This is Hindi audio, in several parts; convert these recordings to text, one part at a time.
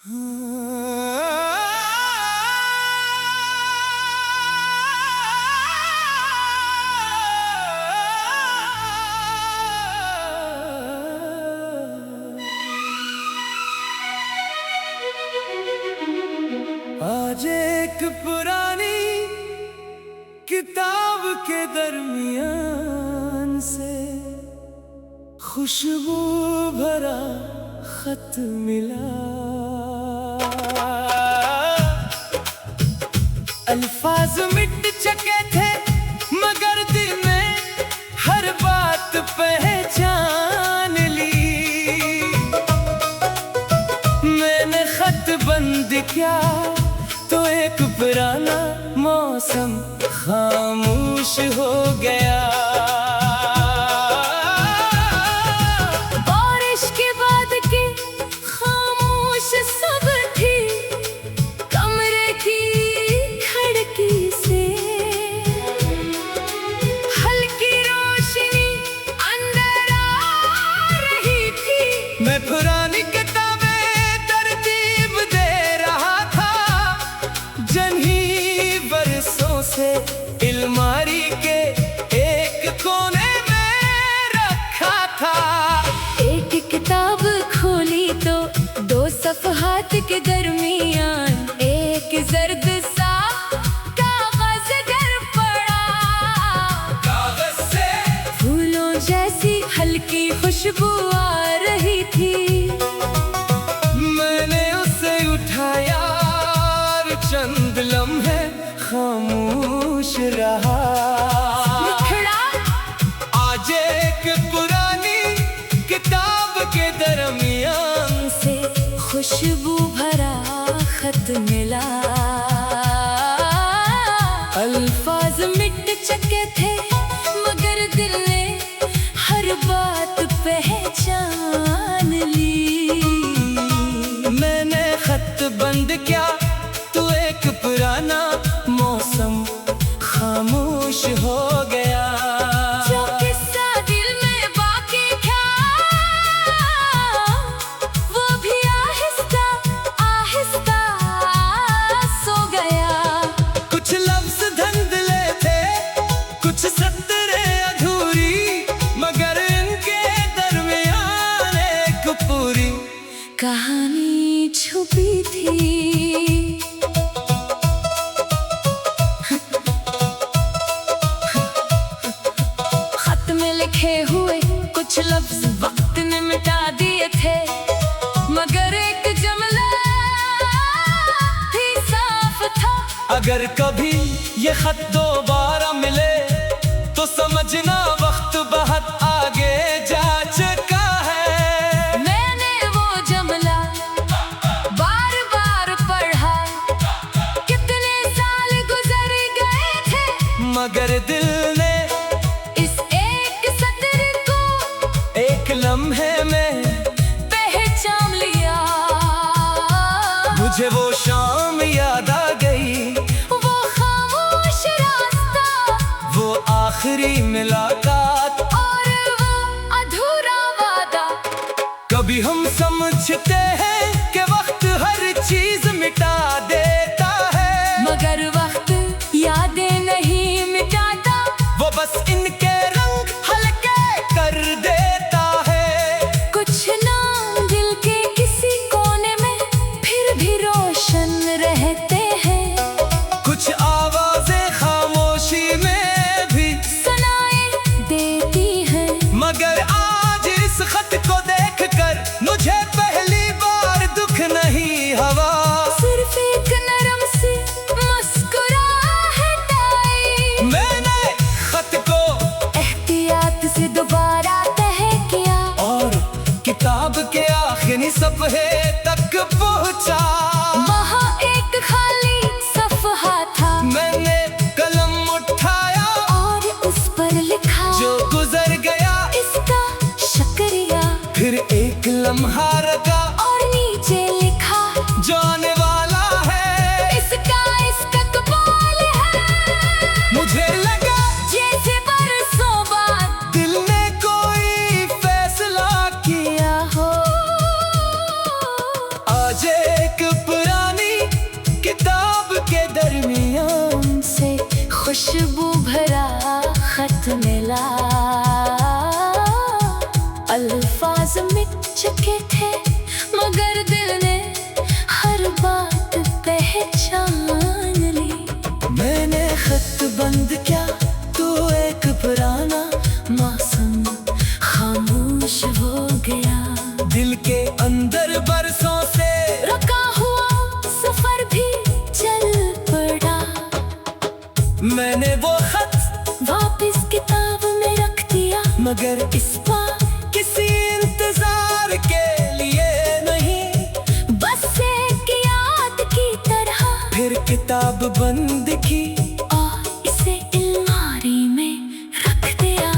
आज एक पुरानी किताब के दरमियान से खुशबू भरा खत मिला। अल्फाज मिट चुके थे मगर दिल में हर बात पहचान ली। मैंने खत बंद किया तो एक पुराना मौसम खामोश हो गया। बारिश के बाद की खामोश सब थी, कमरे की खिड़की से हल्की रोशनी अंदर आ रही थी। मैं पुरानी किताबें तरतीब दे रहा था, जन्ही बरसों से अलमारी के एक कोने में रखा था। एक किताब खोली तो दो सफ़हात के दरमियान एक जर्द सा कागज गिर पड़ा। कागज से फूलों जैसी हल्की खुशबू आ रही थी। मैंने उसे उठाया और चंद लम्हे खामोश रहा। आज एक पुरानी किताब के दरमियान से खुशबू भरा खत मिला। अल्फाज मिट चुके थे मगर दिल ने हर बात पहचान ली। मैंने खत बंद किया तो एक पुराना मौसम खामोश हो गया। जो किस्सा दिल में बाकी था वो भी आहिस्ता आहिस्ता सो गया। कुछ लफ्ज धुंधले थे, कुछ सत्रें अधूरी, मगर इनके दरमियान एक पूरी कहानी छुपी थी। खत में लिखे हुए कुछ लफ्ज वक्त ने मिटा दिए थे, मगर एक जुमला भी साफ था। अगर कभी ये खत दोबारा मिले तो समझना वक्त बहुत आगे जा चुका है। मैंने वो जुमला बार बार पढ़ा, कितने साल गुजर गए थे मगर दिल ने इस एक सत्र को एक लम्हे में पहचान लिया। मुझे वो शाम याद आ गई, वो खामोश रास्ता, वो आखिरी मुलाकात, और वो अधूरा वादा। कभी हम समझते हैं कि वक्त हर चीज मिटा देता है, मगर वक्त यादें नहीं मिटाता, वो बस इनके रंग हल्के कर देता है। कुछ नाम दिल के किसी कोने में फिर भी रोशन रहते हैं। कुछ आवाजें खामोशी में भी सुनाई देती हैं, मगर आज इस खत को देखकर मुझे पहली बार दुख नहीं हवा। सिर्फ एक नरम सी मुस्कुराहट आई। मैंने खत को एहतियात से दोबारा तह किया और किताब के आखिरी सफ़हे तक पहुंचा। वहाँ एक खाली सफ़हा था, मैंने कलम उठाया और उस पर लिखा जो गुजर गया इसका शुक्रिया। फिर एक लम्हा रखा और नीचे लिखा जो आने वाला है इसका कबूल है। मुझे लगा जैसे बरसों बाद दिल ने कोई फैसला किया हो। आज एक खुशबू भरा खत मिला। अल्फाज मिट चुके थे मगर दिल ने हर बात पहचान ली। मैंने खत बंद किया तो एक पुराना मौसम खामोश हो गया। दिल के अंदर बरसों से रुका हुआ सफर भी चल पड़ा। मैंने वो खत वापस किताब में रख दिया मगर इस बार किसी इंतजार के लिए नहीं, बस एक याद की तरह। फिर किताब बंद की और इसे अलमारी में रख दिया।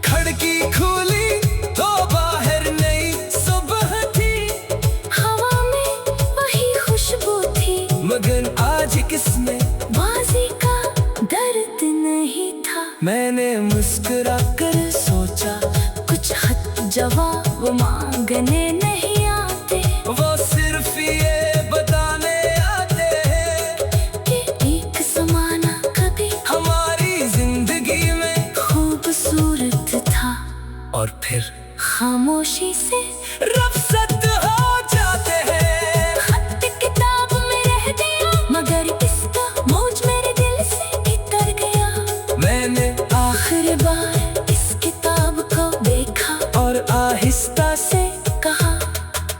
खिड़की खुली तो बाहर नई सुबह थी। हवा में वही खुशबू थी मगर आज किसमें माजी का दर्द नहीं था। मैंने मुस्कुरा कर सोचा कुछ खत जवाब मांगने नहीं आते, वो सिर्फ ये बताने आते हैं कि एक ज़माना कभी हमारी जिंदगी में खूबसूरत था। और फिर खामोशी से रफ़्सत हो जाते हैं। खत किताब में रह गया मगर इसका मौज मेरे दिल से इतर गया। मैंने आखिरी बार इस किताब को देखा और आहिस्ता से कहा,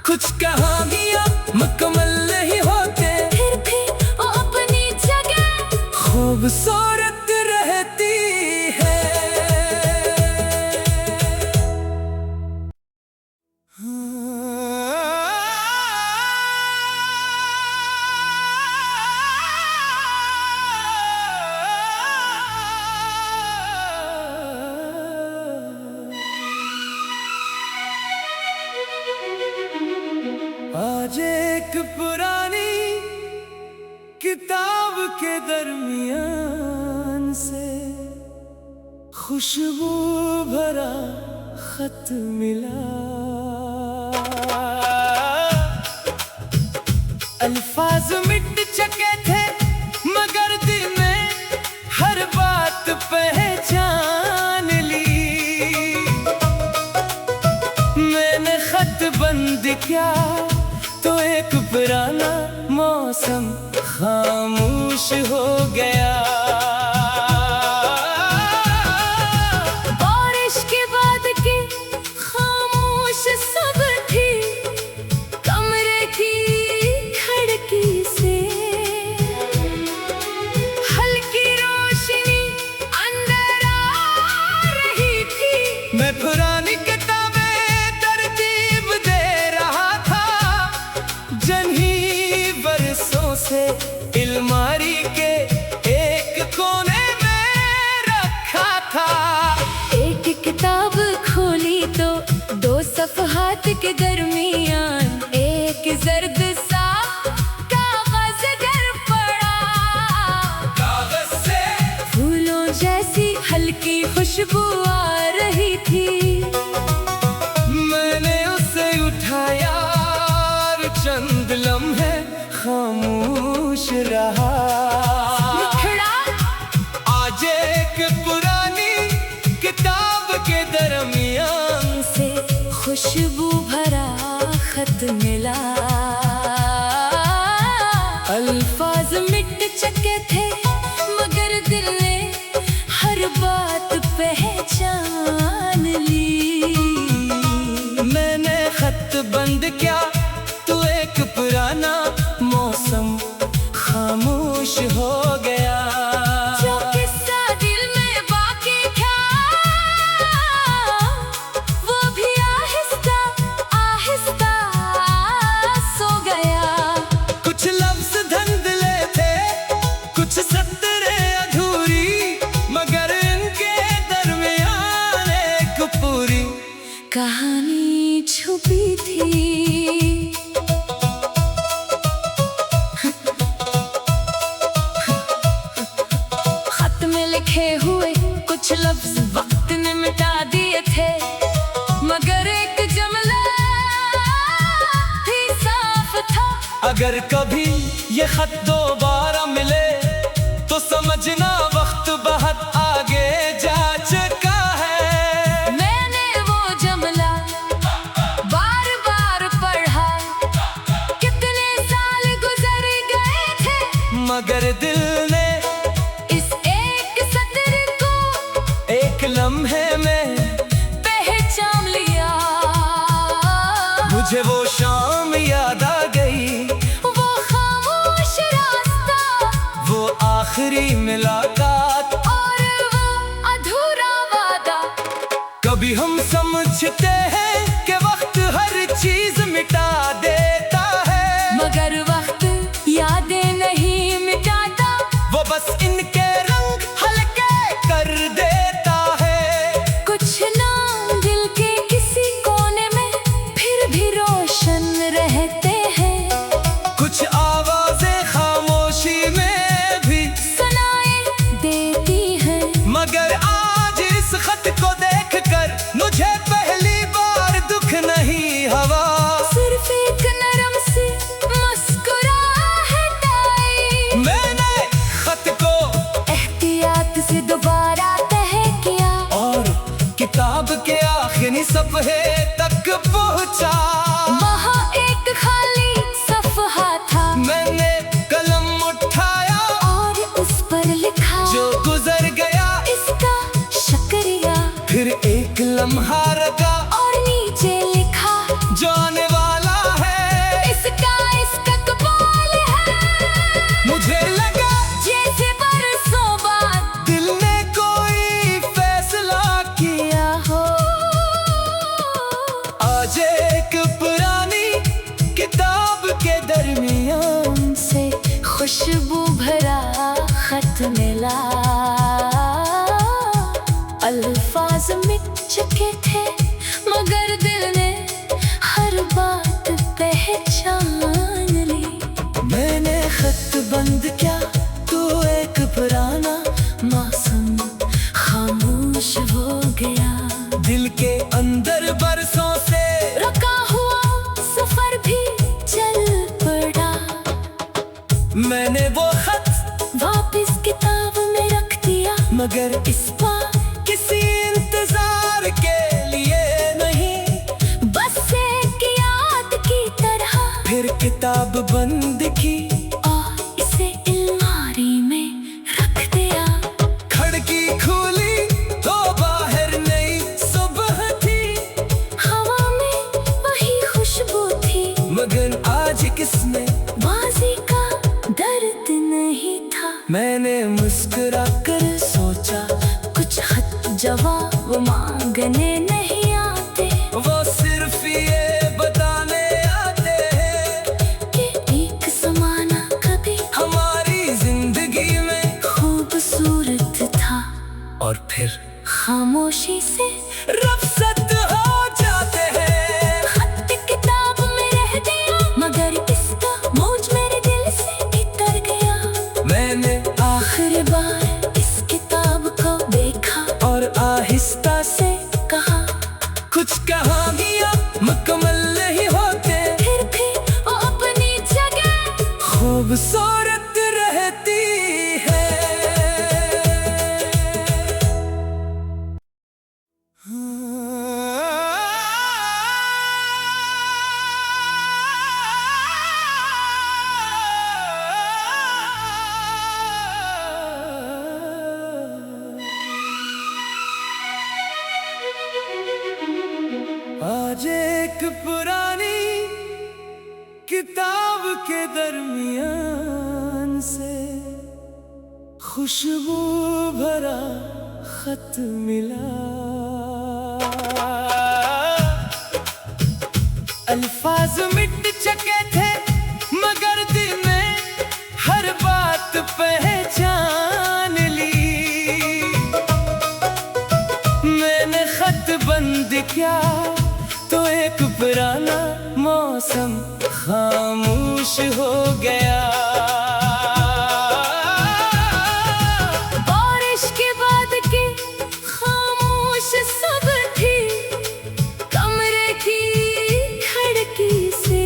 कुछ कहानियां मुकम्मल नहीं होते, फिर भी वो अपनी जगह खूबसूरत रहती है। आज एक पुरानी किताब के दरमियान से खुशबू भरा खत मिला। अल्फाज मिट चुके थे मगर दिल ने हर बात पहचान ली। मैंने खत बंद किया तो एक पुराना मौसम खामोश हो गया। बारिश के बाद की खामोश सब थी। कमरे की खिड़की से हल्की रोशनी अंदर आ रही थी। मैं पुरानी किताबें तरतीब दे रहा था, जन्ही बरसों से अलमारी के एक कोने में रखा था। एक किताब खोली तो दो सफ़हात के दरमियान एक जर्द सा कागज गिर पड़ा। कागज से फूलों जैसी हल्की खुशबू आ रही थी। मैंने उसे उठाया और चंद लम्हे खामोश रहा। मुखड़ा आज एक पुरानी किताब के दरमियान से खुशबू भरा खत मिला। अल्फाज मिट चुके थे मगर दिल ने हर बात पहचान ली। मैंने खत बंद किया तो एक पुराना मौसम खामोश हो गया। जो किस्सा दिल में बाकी था वो भी आहिस्ता आहिस्ता सो गया। कुछ लफ्ज धंधले थे, कुछ सत्रें अधूरी, मगर इनके दरमियान एक पूरी कहानी छुपी थी। खत में लिखे हुए कुछ लफ्ज वक्त ने मिटा दिए थे मगर एक जुमला भी साफ था। अगर कभी ये खत दोबारा मिले तो समझना वक्त बहा मगर दिल ने इस एक सत्र को एक लम्हे में पहचान लिया। मुझे वो शाम याद आ गई, वो खामोश रास्ता, वो आखिरी मुलाकात, और वो अधूरा वादा। कभी हम समझते हैं कि वक्त हर चीज मिटा देता है, मगर वक्त यादें नहीं मिटाता, वो बस इनके रंग हल्के कर देता है। कुछ नाम दिल के किसी कोने में फिर भी रोशन रहते हैं, कुछ आवाजें खामोशी में भी सुनाई देती हैं। मगर आज इस खत को देखकर मुझे पहली बार दुख नहीं हवा, सिर्फ एक नरम सी मुस्कुराहट आई। मैंने खत को एहतियात से दोबारा तह किया, और किताब के आखिरी सफ़े तक पहुंचा। वहाँ एक खाली सफ़हा था, मैंने कलम उठाया और उस पर लिखा जो गुजर गया, इसका शुक्रिया। फिर एक लम्हा रखा और नीचे लिखा जो आने वाला है, इसका इस्तकबाल है। मुझे लगा जैसे बरसों बाद दिल ने कोई फैसला किया। किया हो। आज एक पुरानी किताब के दरमियान से खुशबू भरा खत मिला, अल्फाज मिट चुके थे, मगर दिल ने हर बात पहचान ली। मैंने खत बंद किया तो एक पुराना मौसम खामोश हो गया, दिल के अंदर बरसों से रुका हुआ सफर भी चल पड़ा। मैंने वो खत वापिस किताब में रख दिया, मगर इस बार किसी इंतजार के लिए नहीं, बस एक याद की तरह। फिर किताब बंद की और इसे अलमारी में रख दिया। खिड़की खुली तो बाहर नई सुबह थी, हवा में वही खुशबू थी, मगर आज किसने माजी का दर्द नहीं था। मैंने मुस्कुरा कर सोचा कुछ खत जवाब मांगने नहीं आते, वो सिर्फ ये बताने आते हैं कि एक ज़माना कभी हमारी जिंदगी में, खूबसूरत था, और फिर खामोशी से रफ़्सत हो जाते हैं। खत किताब में रह गया, मगर इसका मौज मेरे दिल से इतर गया। मैंने आखिरी बार इस किताब को देखा और आहिस्ता से कहा, कुछ कहानियां मुकम्मल नहीं होते, फिर भी वो अपनी जगह खूबसूरत रहती है। आज एक पुरानी किताब के दरमियान से खुशबू भरा खत मिला, अल्फाज मिट चुके थे, मगर दिल ने हर बात पहचान ली। मैंने खत बंद किया तो एक पुराना मौसम खामोश हो गया। बारिश के बाद की खामोश सब थी, कमरे की खिड़की से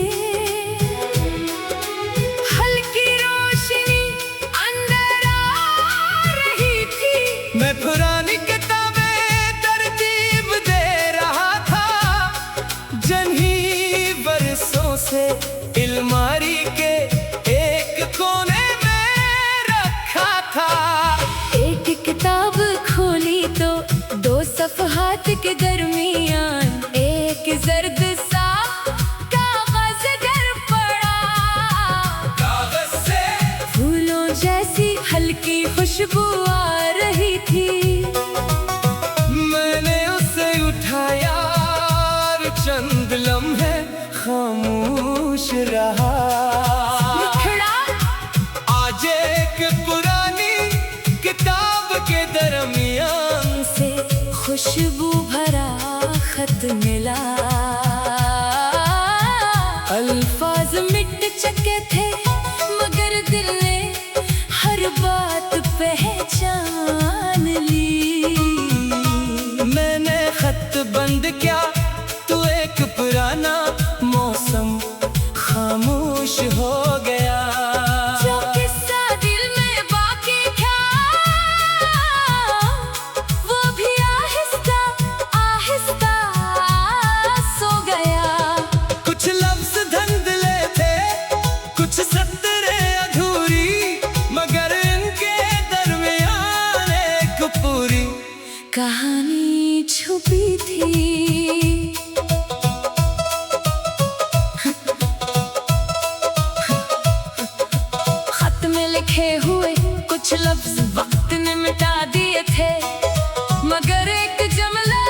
हल्की रोशनी अंदर आ रही थी। मैं पुरानी किताबें तरतीब दे रहा था, जन्ही बरसों से अलमारी के एक कोने में के दरमियान एक जर्द सा कागज गिर पड़ा। कागज से फूलों जैसी हल्की खुशबू आ रही थी। मैंने उसे उठाया और चंद लम्हे खामोश रहा। मुखड़ा आज एक पुरानी किताब के दरमियान से खुशबू भरा खत मिला। अल्फाज मिट चुके थे मगर दिल ने हर बात पहचान ली। मैंने खत बंद किया तो एक पुराना मौसम खामोश हो गया। जो किस्सा दिल में बाकी था वो भी आहिस्ता आहिस्ता सो गया। कुछ लफ्ज धुंधले थे, कुछ सत्रें अधूरी, मगर इनके दरमियान एक पूरी कहानी छुपी थी। खत में लिखे हुए कुछ लफ्ज वक्त ने मिटा दिए थे, मगर एक जुमला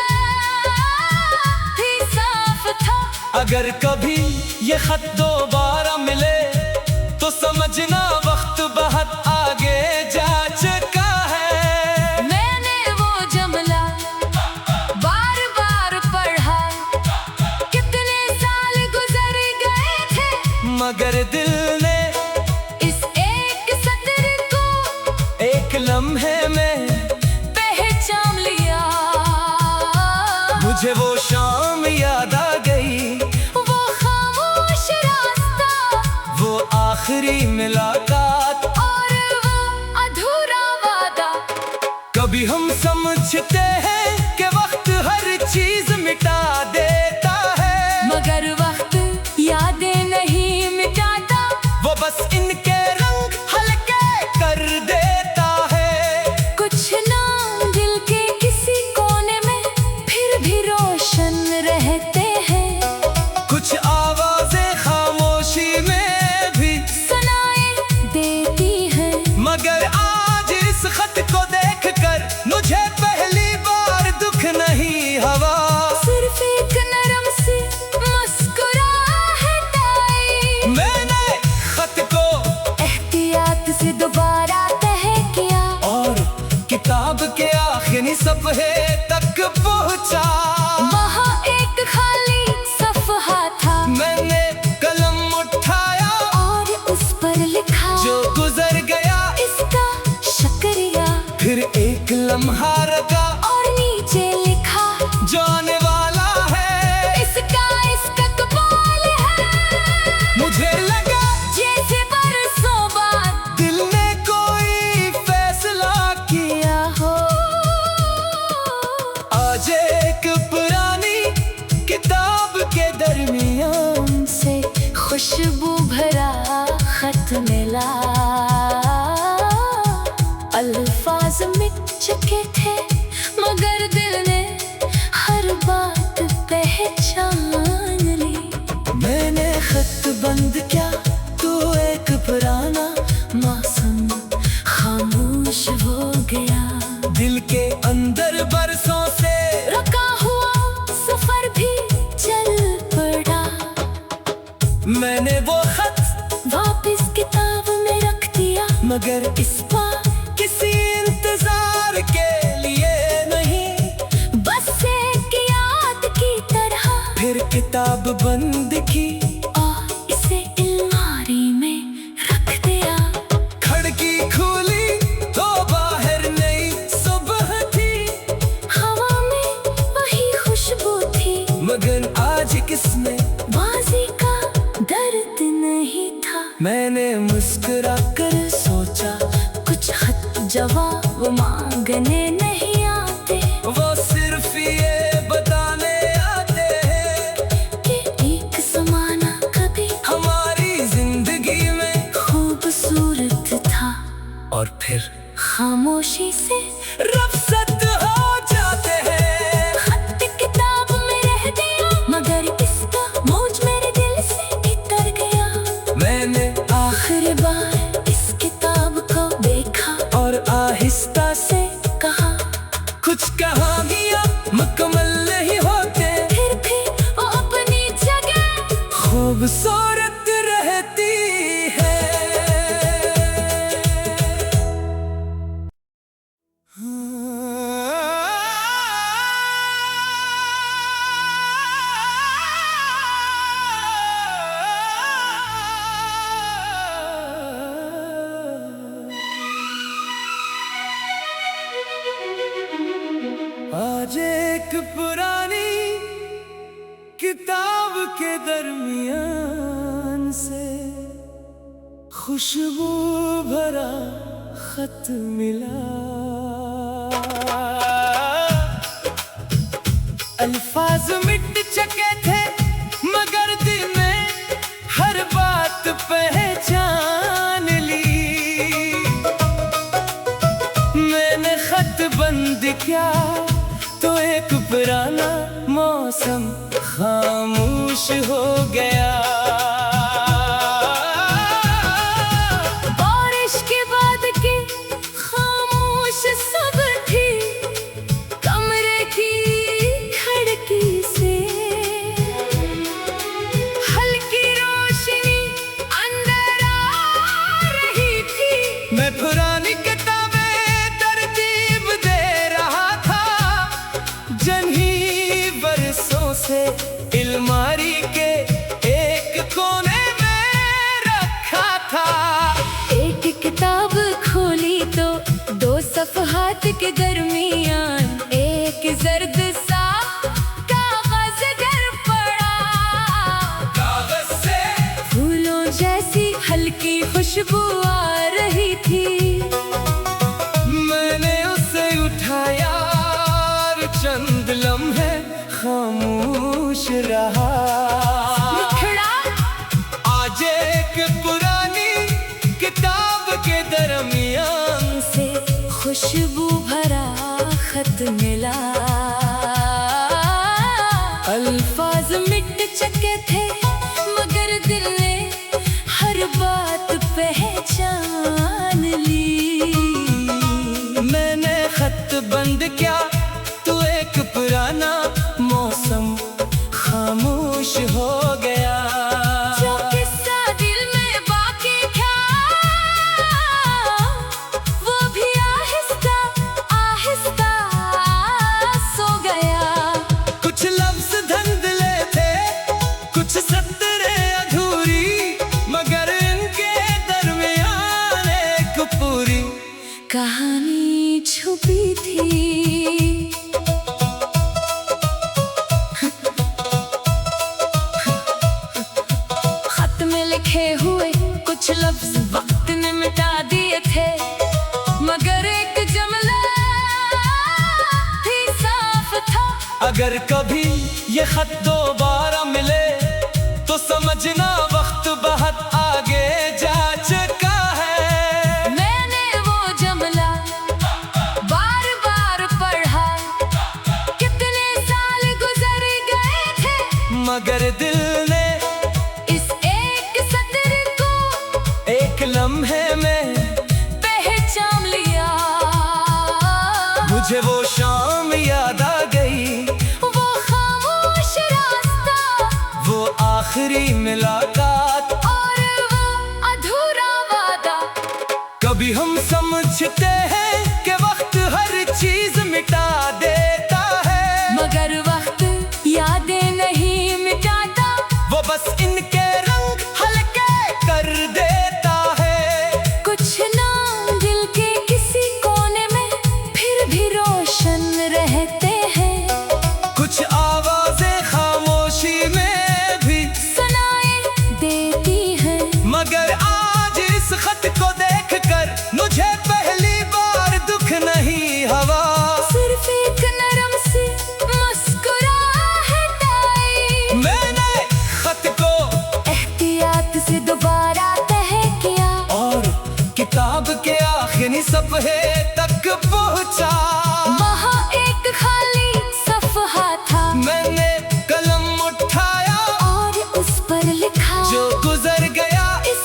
भी साफ था। अगर कभी ये खत दोबारा मिले तो समझना वक्त बहुत आगे जा चुका है। मैंने वो जुमला बार बार पढ़ा। कितने साल गुजर गए थे मगर दिल ने इस एक सत्र को एक लम्हे में पहचान लिया। मुझे वो शाम याद आ गई, वो खामोश रास्ता वो आखिरी मुलाकात, और वो अधूरा वादा। कभी हम समझते हैं कि वक्त हर चीज मिटा देता है, मगर वक्त यादें नहीं मिटाता। वो बस इनके रंग हल्के कर देता है। कुछ नाम दिल के किसी कोने में फिर भी रोशन रहते हैं। कुछ आवाजें खामोशी में भी सुनाई देती हैं। मगर आज इस खत को देखकर मुझे पहली बार दुख नहीं हवा। सिर्फ एक नरम सी मुस्कुराहट आई। मैंने खत को एहतियात से दोबारा तह किया और किताब के आखिरी सफ़हे तक पहुंचा। वहाँ एक खाली सफ़हा था मैंने कलम उठाया और उस पर लिखा जो गुजर गया, इसका शुक्रिया। फिर एक लम्हा रखा और नीचे लिखा जो आने वाला है, इसका इस्तकबाल है। मुझे लगा जैसे बरसों बाद दिल ने कोई फैसला किया। किया हो। आज एक पुरानी किताब के दरमियान से खुशबू भरा खत मिला। अल्फाज मिट चुके थे मगर दिल ने हर बात पहचान ली। मैंने खत बंद किया तो एक पुराना मौसम खामोश हो गया। दिल के अंदर बरसों से रुका हुआ सफर भी चल पड़ा। मैंने वो खत वापस किताब में रख दिया, मगर इस बार किसी इंतजार के लिए नहीं, बस एक याद की तरह। फिर किताब बंद की और इसे अलमारी में रख दिया। खिड़की खुली तो बाहर नई सुबह थी, हवा में वही खुशबू थी, मगर आज किसने माजी का दर्द नहीं था। मैंने मुस्कुरा कर सोचा कुछ खत जवाब मांगने नहीं आते, वो सिर्फ ये बताने आते हैं कि एक ज़माना कभी हमारी जिंदगी में खूबसूरत था। और फिर खामोशी से रुखसत हो जाते हैं। खत मैंने आखिरी बार इस किताब को देखा और आहिस्ता से कहा, कुछ कहानियाँ मुकम्मल नहीं होते, फिर भी वो अपनी जगह खूबसूरत रहती है। आज एक पुरानी किताब के दरमियान से खुशबू भरा खत मिला। अल्फाज मिट चुके थे मगर दिल में हर बात पहचान ली। मैंने खत बंद किया तो एक पुराना मौसम खामोश हो गया। बारिश के बाद की खामोश सब थी, कमरे की खिड़की से हल्की रोशनी अंदर आ रही थी। मैं पुरानी किताबें तरतीब दे रहा था, जन्ही बरसों से अलमारी के एक कोने में रखा था। एक किताब खोली तो दो सफ़हात के दरमियान एक जर्द सा कागज गिर पड़ा। कागज से फूलों जैसी हल्की खुशबू आ रही थी। मैंने उसे उठाया और चंद लम्हे खामोश रहा। मुखड़ा आज एक पुरानी किताब के दरमियान से खुशबू भरा खत मिला। अल्फाज मिट चुके थे मगर दिल ने हर बात पहचान ली। मैंने खत बंद किया तो एक पुराना मौसम खामोश हो गया। जो किस्सा दिल में बाकी था वो भी आहिस्ता आहिस्ता सो गया। कुछ लफ्ज धुंधले थे, कुछ सत्रें अधूरी, मगर इनके दरमियान एक पूरी कहानी छुपी थी। खत में लिखे हुए कुछ लफ्ज वक्त ने मिटा दिए थे, मगर एक जुमला भी साफ था। अगर कभी ये खत दोबारा मिले तो समझना वक्त बहुत आगे जा चुका है। मैंने वो जुमला बार बार पढ़ा, कितने साल गुजर गए थे, मगर दिल ने इस एक सत्र को एक लम्हे में पहचान लिया। मुझे वो शाम याद आ गई, वो खामोश रास्ता, वो आखिरी मुलाकात, और वो अधूरा वादा। कभी हम समझते हैं कि वक्त हर चीज मिटा देता है, मगर वक्त यादें नहीं मिटाता, वो बस इनके रंग हल्के कर देता है। कुछ नाम दिल के किसी कोने में फिर भी रोशन रहते हैं। कुछ आवाजें खामोशी में भी सुनाई देती हैं, मगर आज इस खत को देखकर मुझे पहली बार दुख नहीं हवा। सिर्फ एक नरम सी मुस्कुराहट आई। मैंने खत को एहतियात से दोबारा तह किया और किताब के आखिरी सफ़े तक पहुंचा। वहाँ एक खाली सफ़हा था, मैंने कलम उठाया और उस पर लिखा, जो गुजर गया इस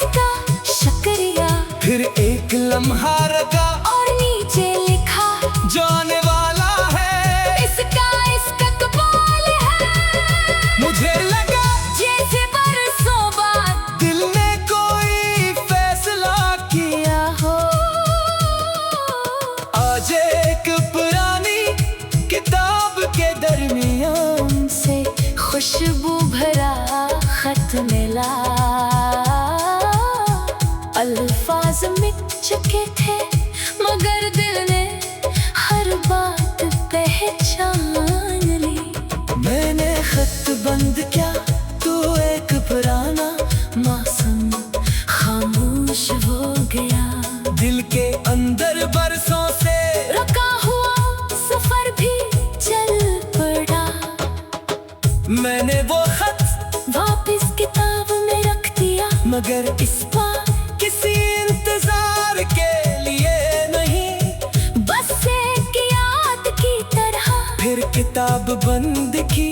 अल्फाज मिट चुके थे, मगर दिल ने हर बात पहचान ली। मैंने खत बंद किया, तू एक पुराना मौसम खामोश हो गया। दिल के अंदर बरसों से रुका हुआ सफर भी चल पड़ा। मैंने वो खत वापिस किताब में रख दिया, मगर इस बार किसी इंतजार के लिए नहीं, बस एक याद की तरह फिर किताब बंद की।